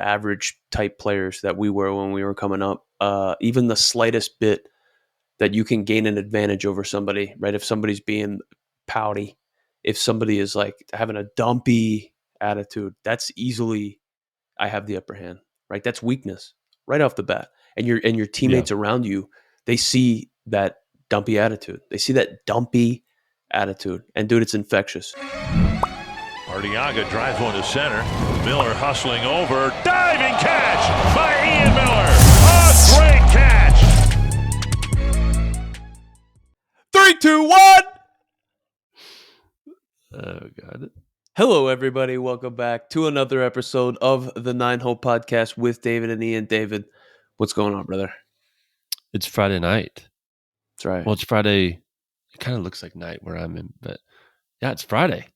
average type players that we were when we were coming up. Even the slightest bit that you can gain an advantage over somebody, right? If somebody's being pouty, if somebody is like having a dumpy attitude, that's easily I have the upper hand, right? That's weakness right off the bat. And your teammates around you, they see that dumpy attitude. They see that dumpy attitude. And dude, it's infectious. Arteaga drives one to center. Miller hustling over. Diving catch by Ian Miller. A great catch. 3, 2, 1. Oh, God. Hello, everybody. Welcome back to another episode of the 9 Hole Podcast with David and Ian. David, what's going on, brother? It's Friday night. That's right. Well, it's Friday. It kind of looks like night where I'm in, but yeah, it's Friday.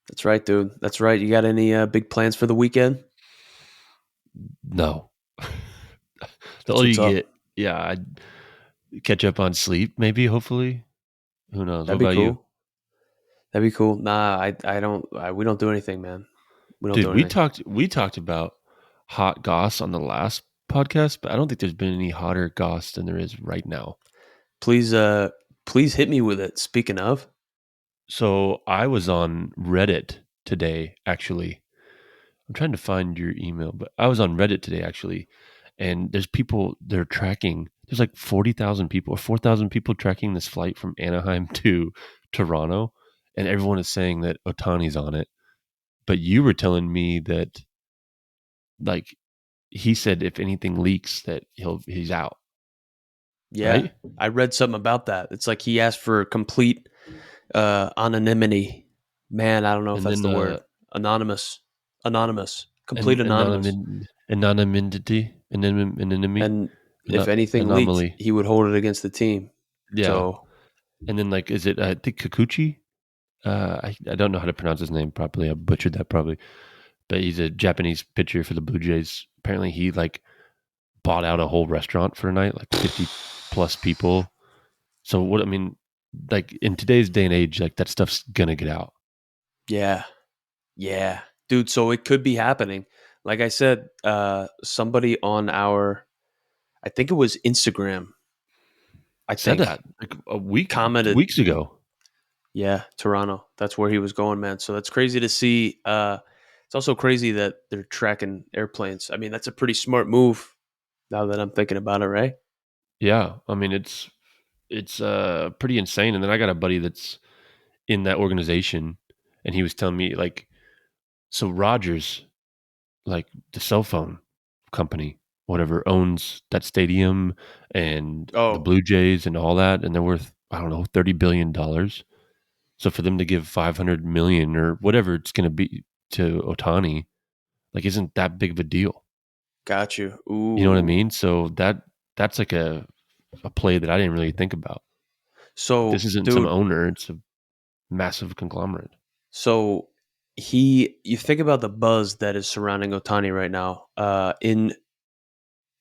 That's right, dude. That's right. You got any big plans for the weekend? No. All you get, I'd catch up on sleep, maybe, hopefully. Who knows? That'd what be about cool. you? That'd be cool. Nah, I don't. We don't do anything, man. We don't do Dude, anything. we talked about hot goss on the last podcast, but I don't think there's been any hotter goss than there is right now. Please hit me with it. Speaking of, so I was on Reddit today, actually. I'm trying to find your email, but I was on Reddit today, actually, and there's people they're tracking. There's like 40,000 people or 4,000 people tracking this flight from Anaheim to Toronto, and everyone is saying that Ohtani's on it. But you were telling me that, like, he said if anything leaks that he's out. yeah, Right? I read something about that. It's like he asked for complete anonymity. Man, I don't know if And that's then, the word. Anonymous, complete anonymous. Anonymity. And if anything anomaly. leaked, he would hold it against the team. Yeah. So, And then, like, is it, I think, Kikuchi? I don't know how to pronounce his name properly. I butchered that probably. But he's a Japanese pitcher for the Blue Jays. Apparently, he, like, bought out a whole restaurant for a night, like 50 plus people. So, what I mean, like, in today's day and age, like, that stuff's going to get out. yeah, dude. So it could be happening. Like I said, somebody on I think it was Instagram. I Said think that like commented weeks ago. Yeah, Toronto. That's where he was going, man. So that's crazy to see. It's also crazy that they're tracking airplanes. I mean, that's a pretty smart move now that I'm thinking about it, right? Yeah. I mean, it's pretty insane. And then I got a buddy that's in that organization, and he was telling me, like, so Rogers, like the cell phone company, whatever, owns that stadium and the Blue Jays and all that, and they're worth, I don't know, $30 billion. So for them to give 500 million or whatever it's going to be to Ohtani, like, isn't that big of a deal? Got you. Ooh. You know what I mean? So that's like a play that I didn't really think about. So This isn't some owner; it's a massive conglomerate. So you think about the buzz that is surrounding Ohtani right now in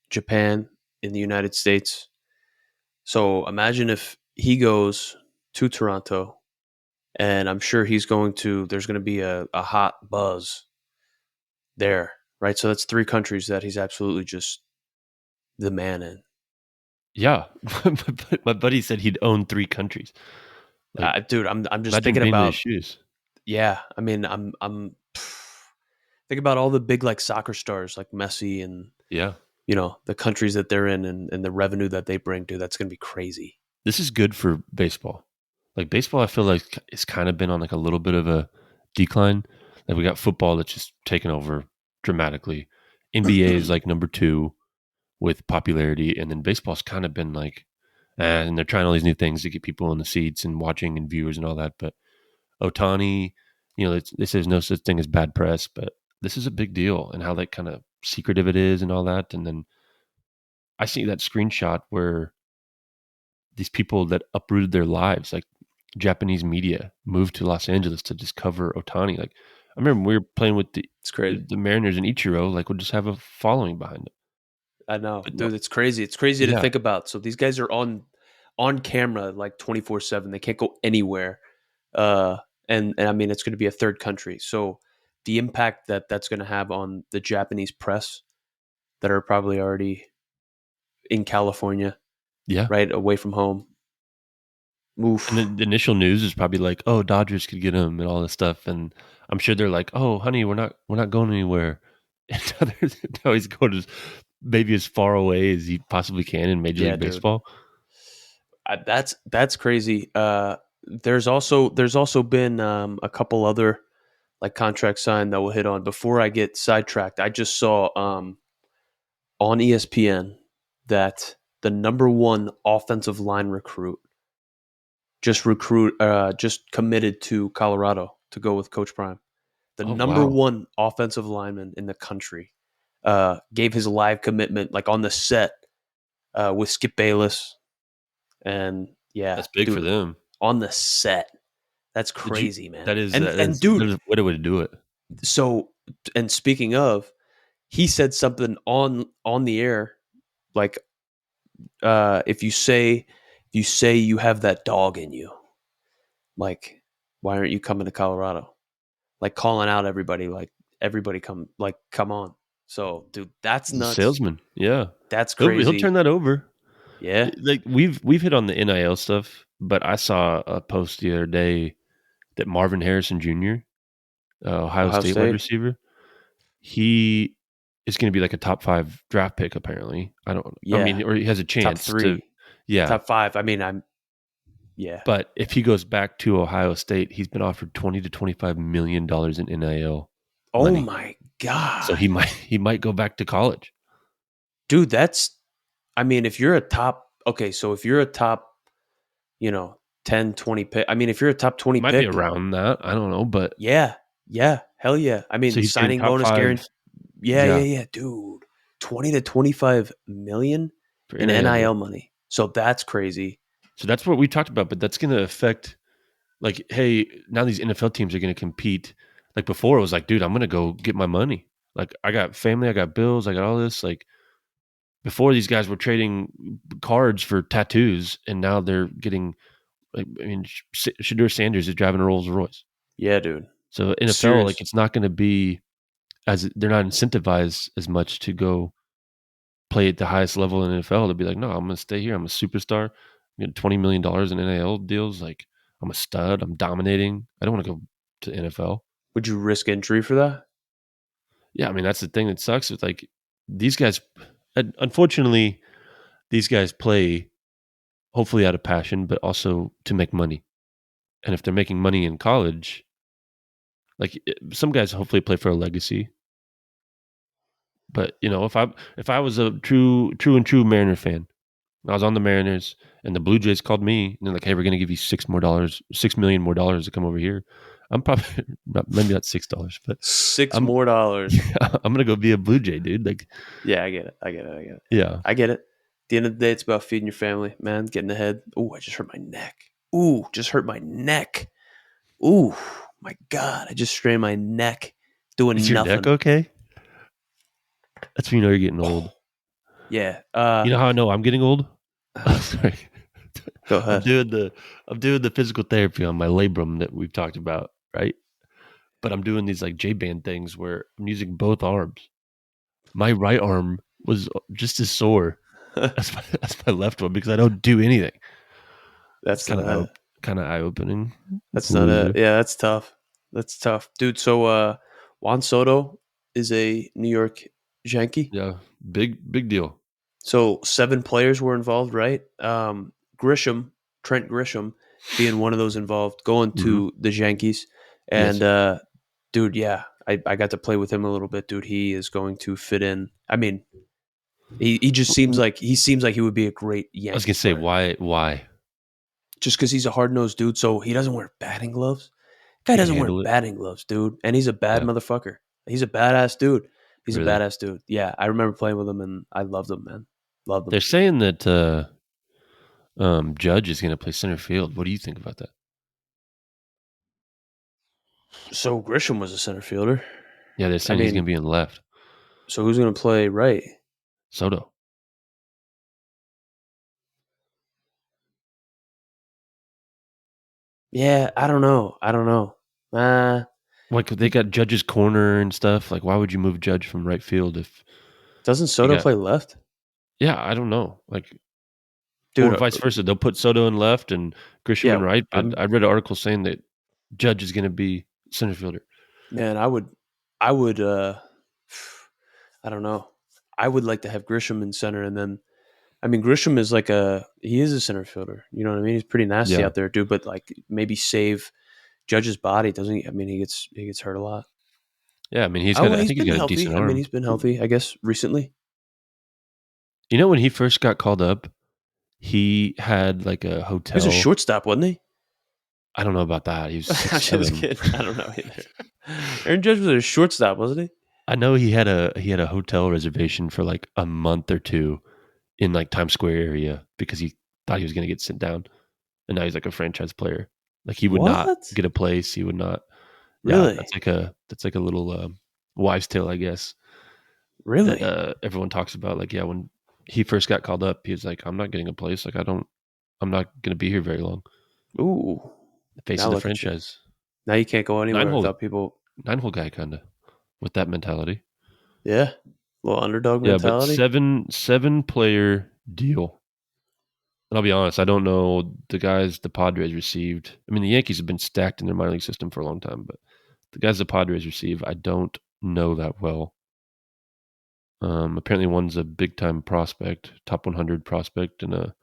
Japan, in the United States. So imagine if he goes to Toronto, and I'm sure there's going to be a hot buzz there, right? So that's 3 countries that he's absolutely just the man in. Yeah, my buddy said he'd own 3 countries. Like, dude, I'm just thinking being in about his shoes. Yeah, I mean, I'm think about all the big like soccer stars like Messi and the countries that they're in and the revenue that they bring. Dude, that's gonna be crazy. This is good for baseball. Like, baseball, I feel like it's kind of been on like a little bit of a decline. Like, we got football that's just taken over dramatically. NBA is like number 2 with popularity, and then baseball's kind of been like, and they're trying all these new things to get people in the seats and watching and viewers and all that. But Ohtani, they say there's no such thing as bad press, but this is a big deal, and how like kind of secretive it is and all that. And then I see that screenshot where these people that uprooted their lives, like Japanese media, moved to Los Angeles to just cover Ohtani. Like, I remember we were playing with the Mariners and Ichiro, like, would just have a following behind it. I know, but dude, it's crazy. It's crazy to think about. So these guys are on camera like 24/7. They can't go anywhere. And I mean, it's going to be a third country. So the impact that that's going to have on the Japanese press that are probably already in California, Yeah. right away from home. And Oof. the initial news is probably like, "Oh, Dodgers could get him," and all this stuff. And I'm sure they're like, "Oh, honey, we're not going anywhere." And now he's going maybe as far away as he possibly can in Major Yeah, League dude. Baseball. That's crazy. There's also been a couple other like contract signed that we'll hit on. Before I get sidetracked, I just saw on ESPN that the number one offensive line just committed to Colorado to go with Coach Prime. The Oh number wow, one offensive lineman in the country gave his live commitment like on the set with Skip Bayless, and yeah, that's big for dude, them. on the set. That's Did you? crazy, man. That is And that dude, is what a way to do it. so and speaking of, he said something on the air like if you say you have that dog in you, like why aren't you coming to Colorado? Like calling out everybody, like everybody come on. So dude, that's He's a nuts. salesman. Yeah, That's he'll turn crazy. that over. Yeah. Like we've hit on the NIL stuff, but I saw a post the other day that Marvin Harrison Jr., Ohio Ohio State wide State. receiver, he is going to be like a top 5 draft pick. Apparently, I Yeah. mean, or he has a Top chance to. 3. Yeah, Top 5. I mean, yeah. but if he goes back to Ohio State, he's been offered $20 to $25 million in NIL Oh money. my So god. he might go back to college. Dude, that's I mean, if you're a top okay, so if you're a top, you know, 10, 20 pick. I mean, if you're a top 20 It might be pick, around that. I don't know, but yeah. Yeah. Hell yeah. I so mean, he's getting signing top bonus 5. guarantee. Yeah, yeah, Yeah, yeah, dude. 20 to 25 million for in NIL NIL money. money. So that's crazy. So that's what we talked about, but that's going to affect. Like, hey, now these NFL teams are going to compete. Like before, it was like, dude, I'm going to go get my money. Like, I got family, I got bills, I got all this. Like before, these guys were trading cards for tattoos, and now they're getting. Like, I mean, Shadur Sanders is driving a Rolls Royce. Yeah, dude. So I'm NFL, like, serious. it's not going to be as they're not incentivized as much to go play at the highest level in the NFL to be like, no, I'm going to stay here. I'm a superstar. I'm getting $20 million in NIL deals. Like, I'm a stud. I'm dominating. I don't want to go to NFL. Would you risk injury for that? Yeah, I mean that's the thing that sucks. It's like these guys. Unfortunately, these guys play hopefully out of passion, but also to make money. And if they're making money in college, like some guys hopefully play for a legacy. But if I was a true Mariner fan, I was on the Mariners, and the Blue Jays called me and they're like, "Hey, we're going to give you $6 million more to come over here." I'm probably maybe not $6, but Six I'm more dollars. I'm gonna go be a Blue Jay, dude. Like, Yeah, I get it. I get it. I get it. yeah, I get it. At the end of the day, it's about feeding your family, man. Getting ahead. Ooh, I just hurt my neck. Ooh, just hurt my neck. Ooh, my God. I just strained my neck is doing your neck nothing. okay? That's when you know you're getting old. Yeah. You know how I know I'm getting old? How? Sorry. Go I'm ahead. doing the I'm doing the physical therapy on my labrum that we've talked about, right? But I'm doing these like J band things where I'm using both arms. My right arm was just as sore as my left one because I don't do anything. It's That's not it. kind of eye opening. That's not it. Loser. Yeah, that's tough. That's tough. Dude, so Juan Soto is a New York Yankee. Yeah, big deal. So 7 players were involved, right? Grisham, Trent Grisham, being one of those involved, going Hmm. to the Yankees. And Yes, dude, yeah, I got to play with him a little bit, dude. He is going to fit in. I mean, he just seems like he would be a great I was gonna Yankees say player. why Just because he's a hard nosed dude, so he doesn't wear batting gloves. Guy he can doesn't wear handle it. batting gloves, dude, and he's a bad Yeah, motherfucker. He's a badass dude. He's a really. badass dude. Yeah, I remember playing with him, and I loved him, man. Loved him. They're saying that Judge is gonna play center field. What do you think about that? So Grisham was a center fielder. Yeah, they're I saying he's gonna mean, be in left. so who's going to play right? Soto. Yeah, I don't know. I don't know. Like they got Judge's corner and stuff. Like, why would you move Judge from right field if Doesn't you Soto got? play left? Yeah, I don't know. Like, Dude, or vice versa. They'll put Soto in left and Grisham in yeah, right. But I'm I read an article saying that Judge is going to be center fielder. man, I would I don't know. I would like to have Grisham in center, and then I mean Grisham is he is a center fielder. You know what I mean? He's pretty nasty Yeah, out there, dude. But like maybe save Judge's body, doesn't he? I mean he gets hurt a lot. yeah. I mean, he's Oh, got. well, I he's think he's been got a decent healthy. I mean, arm. he's been healthy. I guess recently. You know, when he first got called up, he had like a He was a hotel. shortstop, wasn't he? I don't know about that. He was I'm just 6'7". kidding. I don't know either. Aaron Judge was a shortstop, wasn't he? I know he had a hotel reservation for like a month or two in like Times Square area because he thought he was going to get sent down, and now he's like a franchise player. Like he would not What? get a place. He would not. Yeah, Really? that's like a little wives' tale, I guess, that Really? everyone talks about. Like, yeah, when he first got called up, he was like, "I'm not getting a place. Like, I'm not going to be here very long." Ooh. The face Now of the look at you. franchise, Now you can't go nine anywhere hole, without people. 9 hole guy, kind of with that mentality. Yeah. Little underdog Yeah, but mentality. seven player deal. And I'll be honest, I don't know the guys the Padres received. I mean, the Yankees have been stacked in their minor league system for a long time, but the guys the Padres receive, I don't know that well. Apparently, one's a big time prospect, top 100 prospect, and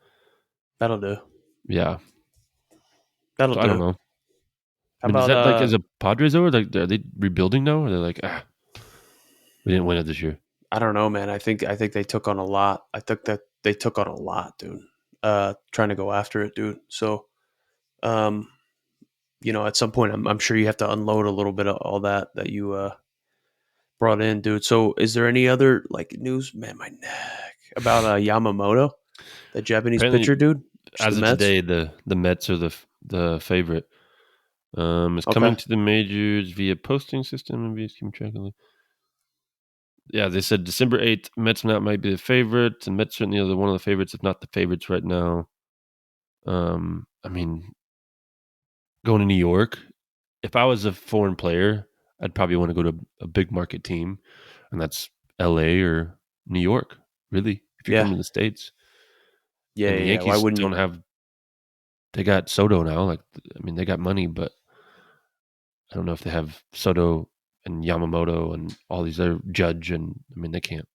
That'll do. yeah. That'll So I don't do. know. How I mean, is about that like as a Padres over? Like, are they rebuilding now? Or they're like, we didn't win it this year. I don't know, man. I think they took on a lot. I think that they took on a lot, dude. Trying to go after it, dude. So um, at some point I'm sure you have to unload a little bit of all that you brought in, dude. So is there any other like news? Man, my neck about Yamamoto, that Japanese Apparently, pitcher, dude. Just the as of Mets. today, the Mets are the favorite. Is Okay. coming to the majors via posting system and via keeping track of. Yeah, they said December 8th, Mets might be the favorite, and Mets certainly are one of the favorites, if not the favorites right now. I mean, going to New York, if I was a foreign player, I'd probably want to go to a big market team, and that's LA or New York, really, if you're Yeah. coming to the States. Yeah. And Yeah. the Yeah. Why Yankees wouldn't don't you? have, they got Soto now. Like, I mean, they got money, but I don't know if they have Soto and Yamamoto and all these other Judge, and I mean, they can't.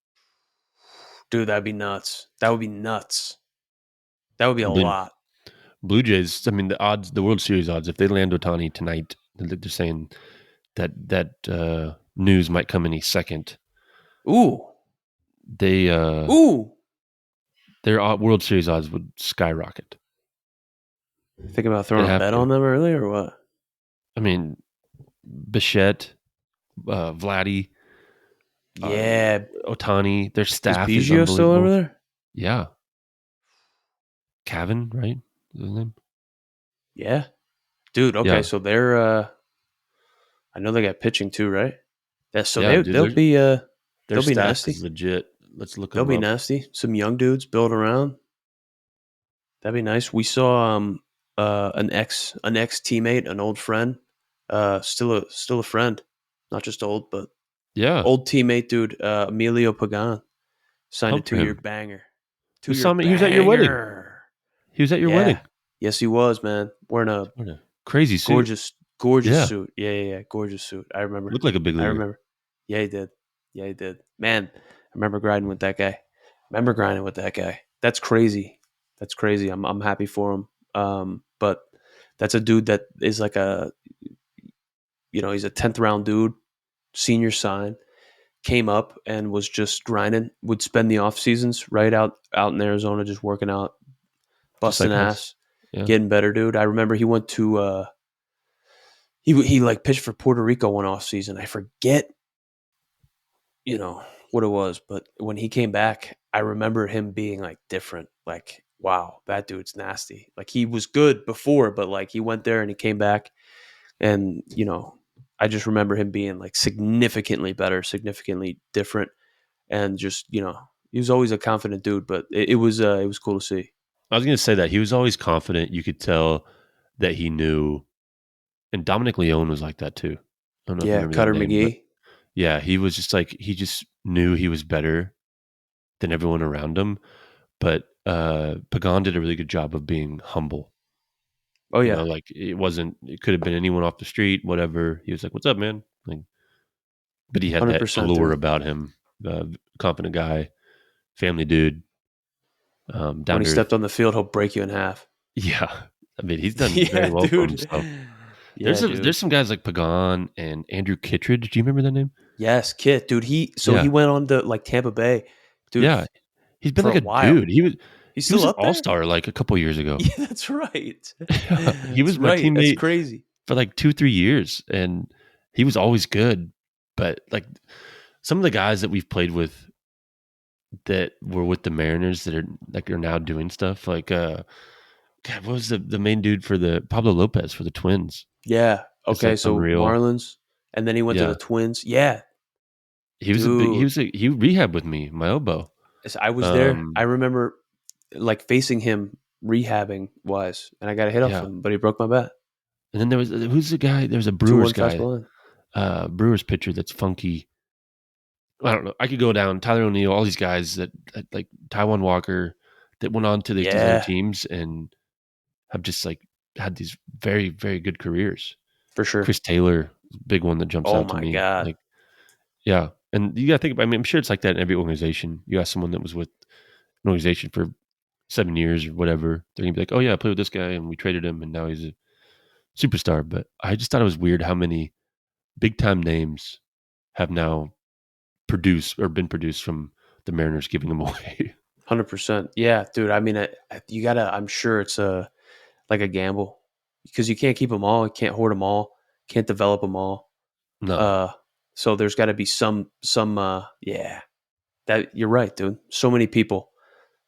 Dude, that'd be nuts. That would be nuts. That would be a Blue, lot. Blue Jays, I mean, the odds, the World Series odds, if they land Ohtani tonight, they're saying that news might come any second. Ooh. They Ooh. their World Series odds would skyrocket. Thinking about They throwing a have bet to. on them early or what? I mean, Bichette, Vladdy, uh, Yeah. Otani, their Is staff is Biggio still over unbelievable. there? Yeah, Cavan, right? Is his name? Yeah. Dude, okay, Yeah, so they're I know they got pitching too, right? Yeah, so yeah, dude. Their they'll be staff is nasty. legit. Let's look They'll them be up. nasty. Some young dudes build around. That'd be nice. We saw an ex teammate, an old friend, still a friend, not just old, but Yeah, old teammate, dude. Emilio Pagan signed a hope for 2 year him. banger. We 2 year saw him. He was at your wedding. banger. He was at your Yeah. wedding. Yes, he was, man. Wearing a What a crazy suit. gorgeous Yeah, suit. Yeah, yeah, yeah. Gorgeous suit. I remember. looked like a big I leaguer. remember. Yeah, he did. Yeah, he did. Man, I remember grinding with that guy. Remember grinding with that guy. That's crazy. That's crazy. I'm happy for him. But that's a dude that is like he's a 10th round dude, senior sign, came up and was just grinding, would spend the off seasons right out in Arizona just working out, Just busting like us. ass, Yeah. getting better, dude. I remember he went to he like pitched for Puerto Rico one off season. I forget, what it was, but when he came back, I remember him being like different. Like, wow, that dude's nasty. Like he was good before, but like he went there and he came back, and I just remember him being like significantly better, significantly different, and just he was always a confident dude. But it was cool to see. I was going to say that. He was always confident. You could tell that he knew. And Dominic Leone was like that too. I don't know if you Yeah, remember that Cutter name, but McGee. yeah, he was just like he just knew he was better than everyone around him. But Pagan did a really good job of being humble. Oh You know, yeah, like it could have been anyone off the street, whatever. He was like, "What's up, man?" Like, but he had that 100%, allure dude. about him. Confident guy, family dude, When down he to earth. stepped on the field, he'll break you in half. Yeah, I mean, he's done very Yeah, well for dude. himself. Yeah, There's dude. some guys like Pagan and Andrew Kittredge. Do you remember that name? Yes, Kit, dude. He Yeah, went on to like Tampa Bay, dude, yeah. He's been for like a a while. dude. He's He was still an up all there. star like a couple years ago. Yeah, that's right. Yeah, he That's was my right. That's teammate crazy. for like 2-3 years, and he was always good. But like some of the guys that we've played with that were with the Mariners that are now doing stuff like God, what was the main dude for the Pablo Lopez for the Twins? Yeah. It's Okay. like So unreal. Marlins, and then he went to the Yeah, Twins. Yeah, he dude. was he rehabbed with me my elbow. I was there. I Um, remember like facing him rehabbing wise, and I got a hit off yeah, him, but he broke my bat. and then there was who's the guy? There was a Two Brewers one guy, fastball in. Brewers pitcher that's funky. I don't know. I could go down Tyler O'Neill, all these guys that like Taiwan Walker that went on to these other Yeah, teams and have just like had these very, very good careers. for sure. Chris Taylor, big one that jumps Oh out to my me. god. Like, yeah. And you gotta think about, I mean, I'm sure it's like that in every organization. You ask someone that was with an organization for 7 years or whatever, they're gonna be like, oh yeah, I played with this guy and we traded him and now he's a superstar. But I just thought it was weird how many big time names have now produced or been produced from the Mariners giving them away. 100%. Yeah, dude. I mean, you gotta. I'm sure it's a like a gamble because you can't keep them all. You can't hoard them all. Can't develop them all. No. Uh, so there's got to be some. Yeah, that you're right, dude. So many people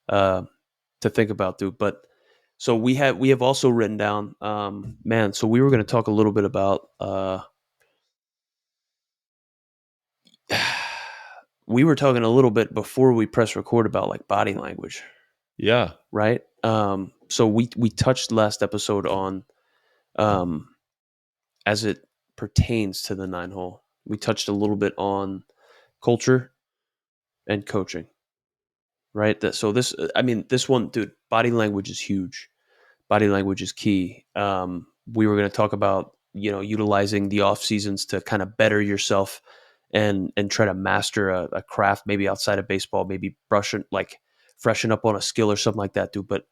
uh, to think about, dude. But so we have also written down, man. So we were going to talk a little bit about. We were talking a little bit before we press record about like body language, Yeah. right? So we touched last episode on um, as it pertains to the 9 hole. We touched a little bit on culture and coaching, right? That so this I mean this one, dude. Body language is huge. Body language is key. We were going to talk about utilizing the off seasons to kind of better yourself and try to master a craft, maybe outside of baseball, maybe brushing like freshen up on a skill or something like that, dude. But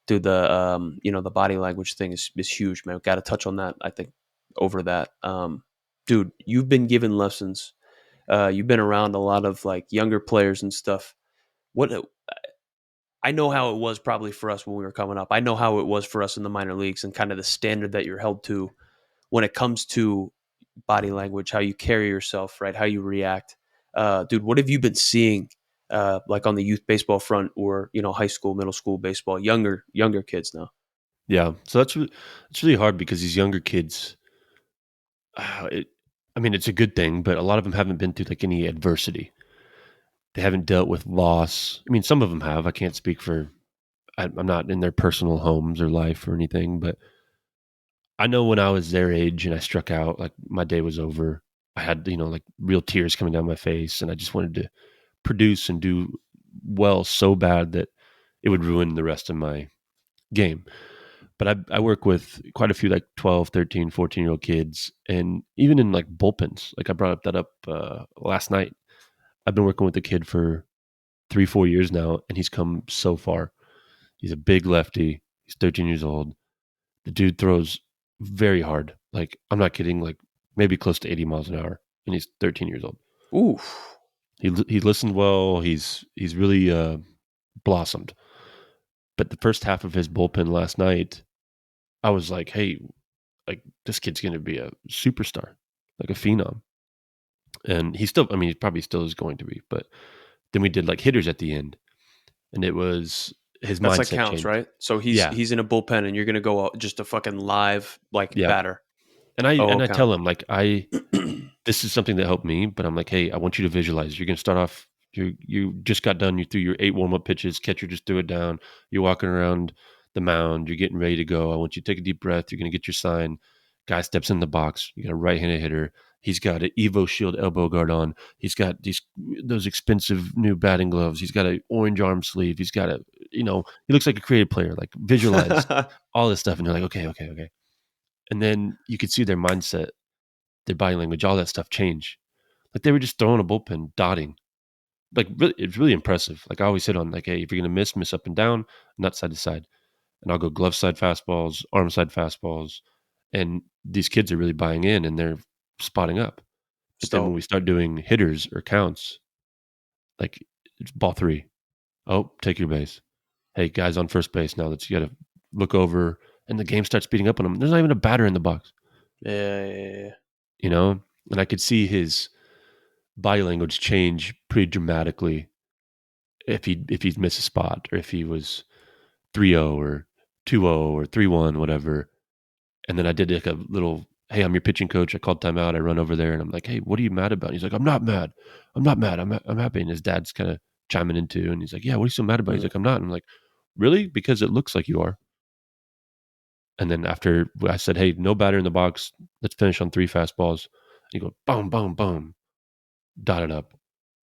dude, the body language thing is huge, man. Got to touch on that. I think over that, dude. You've been given lessons. You've been around a lot of like younger players and stuff. What I know how it was probably for us when we were coming up. I know how it was for us in the minor leagues and kind of the standard that you're held to when it comes to body language, how you carry yourself, right? How you react. Dude, what have you been seeing like on the youth baseball front or, high school, middle school baseball, younger kids now? Yeah. So it's really hard because these younger kids, it, I mean, it's a good thing, but a lot of them haven't been through like any adversity. They haven't dealt with loss. I mean, some of them have. I can't speak for. I'm not in their personal homes or life or anything, but I know when I was their age and I struck out, like my day was over. I had like real tears coming down my face, and I just wanted to produce and do well so bad that it would ruin the rest of my game. But I work with quite a few like 12, 13, 14-year-old kids. And even in like bullpens, like I brought up that up last night. I've been working with a kid for 3-4 years now, and he's come so far. He's a big lefty. He's 13 years old. The dude throws very hard. Like, I'm not kidding, like maybe close to 80 miles an hour. And he's 13 years old. Oof. He listened well. He's really blossomed. But the first half of his bullpen last night, I was like, hey, like this kid's going to be a superstar, like a phenom. And he still, I mean, he probably still is going to be. But then we did like hitters at the end, and it was his That's like mindset counts, changed. right? So he's Yeah, he's in a bullpen and you're gonna go out just a fucking live like yeah. batter. And I Oh, and I count. tell him like this is something that helped me, but I'm like, hey, I want you to visualize. You're going to start off. You just got done. You threw your 8 warm up pitches. Catcher just threw it down. You're walking around the mound. You're getting ready to go. I want you to take a deep breath. You're going to get your sign. Guy steps in the box. You got a right-handed hitter. He's got an Evo Shield elbow guard on. He's got those expensive new batting gloves. He's got an orange arm sleeve. He's got he looks like a creative player, like visualize all this stuff. And you're like, okay. And then you could see their mindset, their body language, all that stuff change. Like they were just throwing a bullpen, dotting. Like really, it's really impressive. Like I always hit on, like, hey, if you're gonna miss up and down, not side to side. And I'll go glove side fastballs, arm side fastballs, and these kids are really buying in and they're spotting up. But then when we start doing hitters or counts, like it's ball 3. Oh, take your base. Hey, guys on first base now. You got to look over, and the game starts speeding up on them. There's not even a batter in the box. Yeah. And I could see his body language change pretty dramatically if he'd miss a spot, or if he was 3-0 or 2-0 or 3-1, whatever. And then I did like a little, hey, I'm your pitching coach. I called timeout. I run over there and I'm like, hey, what are you mad about? And he's like, I'm not mad. I'm happy. And his dad's kind of chiming in too. And he's like, yeah, what are you so mad about? He's like, I'm not. And I'm like, really? Because it looks like you are. And then after I said, hey, no batter in the box. Let's finish on 3 fastballs. And he goes, boom, boom, boom. Dotted up.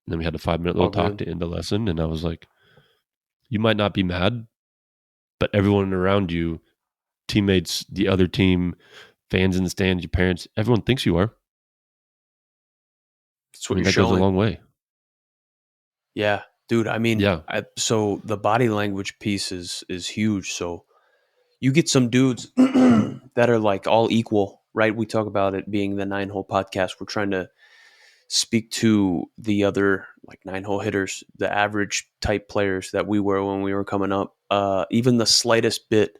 And then we had a 5-minute little talk to end the lesson. And I was like, you might not be mad, but everyone around you, teammates, the other team, fans in the stands, your parents, everyone thinks you are. That's what you're that goes a long way. Yeah, dude. I mean, yeah. So the body language piece is huge. So you get some dudes that are like all equal, right? We talk about it being the 9-hole podcast. We're trying to speak to the other like 9-hole hitters, the average type players that we were when we were coming up. Even the slightest bit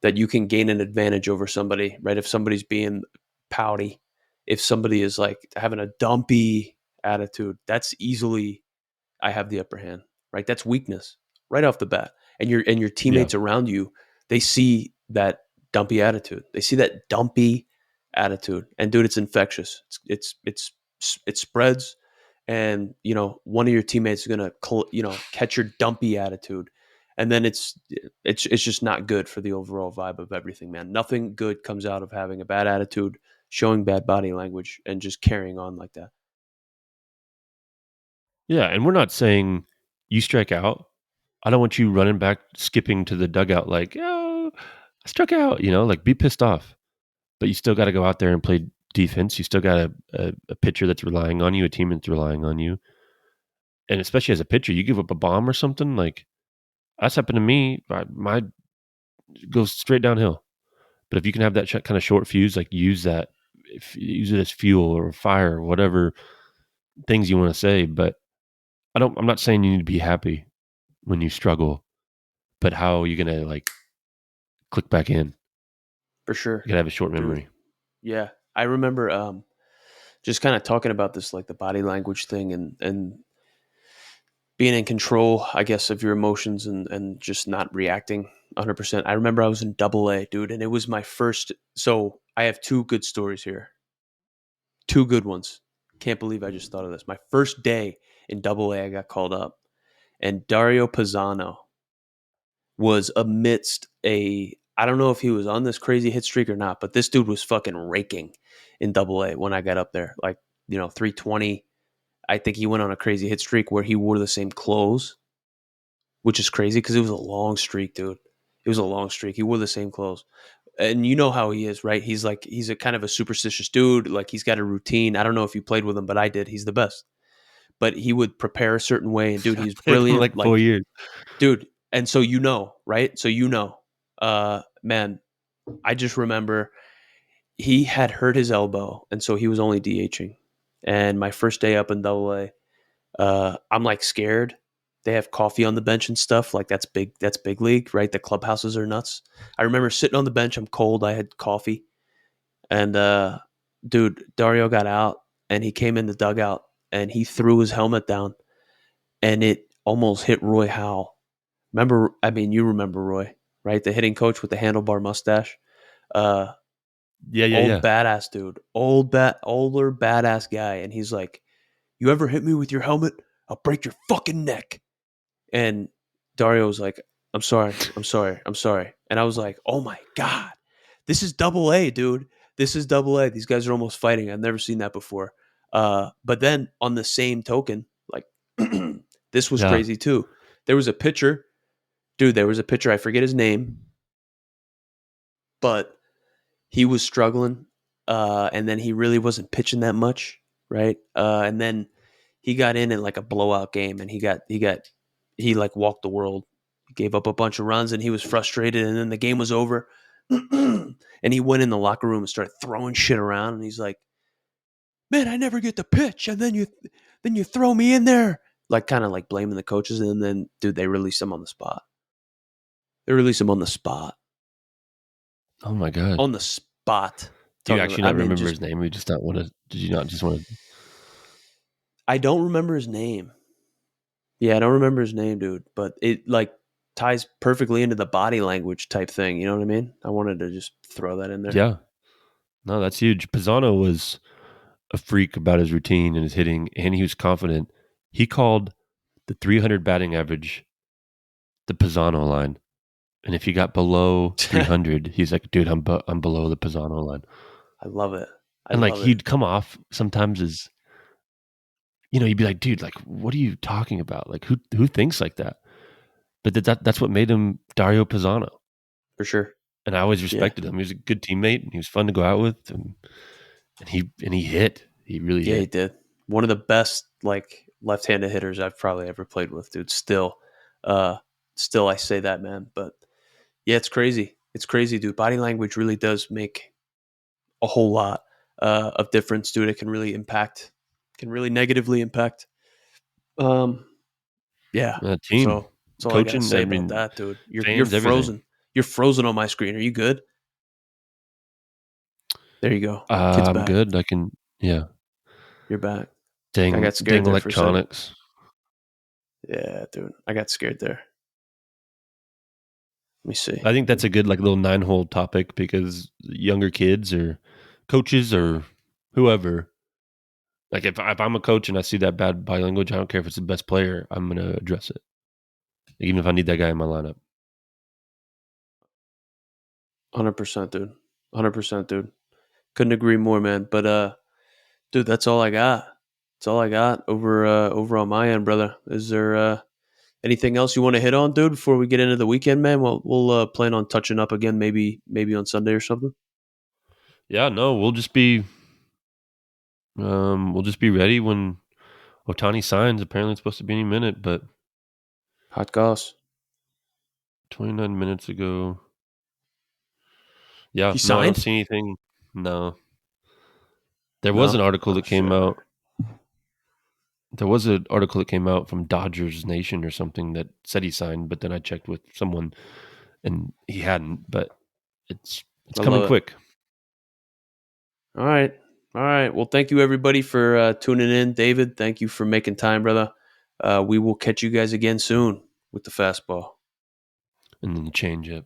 that you can gain an advantage over somebody, right? If somebody's being pouty, if somebody is like having a dumpy attitude, that's easily I have the upper hand, right? That's weakness right off the bat. And your teammates around you, they see that dumpy attitude. They see that dumpy attitude, and dude, it's infectious. It spreads, and one of your teammates is gonna catch your dumpy attitude, and then it's just not good for the overall vibe of everything, man. Nothing good comes out of having a bad attitude, showing bad body language, and just carrying on like that. Yeah, and we're not saying you strike out. I don't want you running back, skipping to the dugout like, oh, I struck out, like be pissed off. But you still got to go out there and play defense. You still got a pitcher that's relying on you, a team that's relying on you. And especially as a pitcher, you give up a bomb or something, like that's happened to me. My goes straight downhill. But if you can have that kind of short fuse, like use it as fuel or fire or whatever things you want to say. But I'm not saying you need to be happy when you struggle, but how are you going to like click back in? For sure. You got to have a short memory. Dude. Yeah. I remember just kind of talking about this, like the body language thing and being in control, I guess, of your emotions and just not reacting 100%. I remember I was in AA, dude, and it was my first. So I have 2 good stories here. 2 good ones. Can't believe I just thought of this. My first day in AA, I got called up, and Dario Pisano was amidst I don't know if he was on this crazy hit streak or not, but this dude was fucking raking in AA when I got up there. Like, 320. I think he went on a crazy hit streak where he wore the same clothes, which is crazy because it was a long streak, dude. It was a long streak. He wore the same clothes. And you know how he is, right? He's a kind of a superstitious dude. Like he's got a routine. I don't know if you played with him, but I did. He's the best. But he would prepare a certain way, and dude, he's brilliant. Like 4 years. Dude. And so right? So man, I just remember he had hurt his elbow, and so he was only DHing. And my first day up in AA, I'm like scared. They have coffee on the bench and stuff. Like that's big league, right? The clubhouses are nuts. I remember sitting on the bench. I'm cold. I had coffee, and dude, Dario got out, and he came in the dugout, and he threw his helmet down, and it almost hit Roy Howe. You remember Roy, right? The hitting coach with the handlebar mustache. Yeah. Badass dude, older badass guy, and he's like, "You ever hit me with your helmet? I'll break your fucking neck." And Dario was like, I'm sorry. And I was like, oh my God, this is AA, dude. this is double A. These guys are almost fighting. I've never seen that before. But then on the same token, like this was Yeah. crazy too. There was a pitcher, dude. There was a pitcher. I forget his name, but he was struggling, and then he really wasn't pitching that much, right? And then he got in like a blowout game, and he like walked the world. He gave up a bunch of runs, and he was frustrated. And then the game was over, and he went in the locker room and started throwing shit around. And he's like, "Man, I never get to pitch, and then you throw me in there." Like kind of like blaming the coaches, and then dude, they released him on the spot. They released him on the spot. Oh my god. On the spot. Do you Talking actually about- not remember his name? We just not want to. Did you not just want to? I don't remember his name. Yeah, I don't remember his name, dude. But it like ties perfectly into the body language type thing. You know what I mean? I wanted to just throw that in there. Yeah. No, that's huge. Pisano was a freak about his routine and his hitting, and he was confident. He called the 300 batting average the Pisano line, and if he got below 300, he's like, "Dude, I'm below the Pisano line." I love it. And like he'd come off sometimes as, you'd be like, "Dude, like, what are you talking about? Like, who thinks like that?" But that's what made him Dario Pisano. For sure. And I always respected him. He was a good teammate, and he was fun to go out with, and he hit. He really hit. Yeah, he did. One of the best like left-handed hitters I've probably ever played with, dude. Still I say that, man. But yeah, it's crazy. It's crazy, dude. Body language really does make a whole lot of difference, dude. It can really negatively impact. Yeah. Team. So that's all Coaching, I gotta say I about mean, that, dude. You're fans, everything. frozen. You're frozen on my screen. Are you good? There you go. Kid's I'm back. good. I can, yeah. You're back. Dang, I got scared there for a second. electronics. Yeah, dude. I got scared there. Let me see. I think that's a good like little 9-hole topic because younger kids or coaches or whoever, like if I'm a coach and I see that bad body language, I don't care if it's the best player, I'm gonna address it, even if I need that guy in my lineup. 100%, dude. 100%, dude. Couldn't agree more, man. But dude, that's all I got. That's all I got over on my end, brother. Is there anything else you want to hit on, dude, before we get into the weekend, man? We'll plan on touching up again, maybe on Sunday or something. Yeah, no, we'll just be ready when Ohtani signs. Apparently, it's supposed to be any minute, but Hot goss. 29 minutes ago. Yeah, He no, I don't signed? see anything. No. There was an article that came out. There was an article that came out from Dodgers Nation or something that said he signed, but then I checked with someone and he hadn't, but it's coming quick. All right. Well, thank you everybody for tuning in. David, thank you for making time, brother. We will catch you guys again soon with the fastball. And then the change up.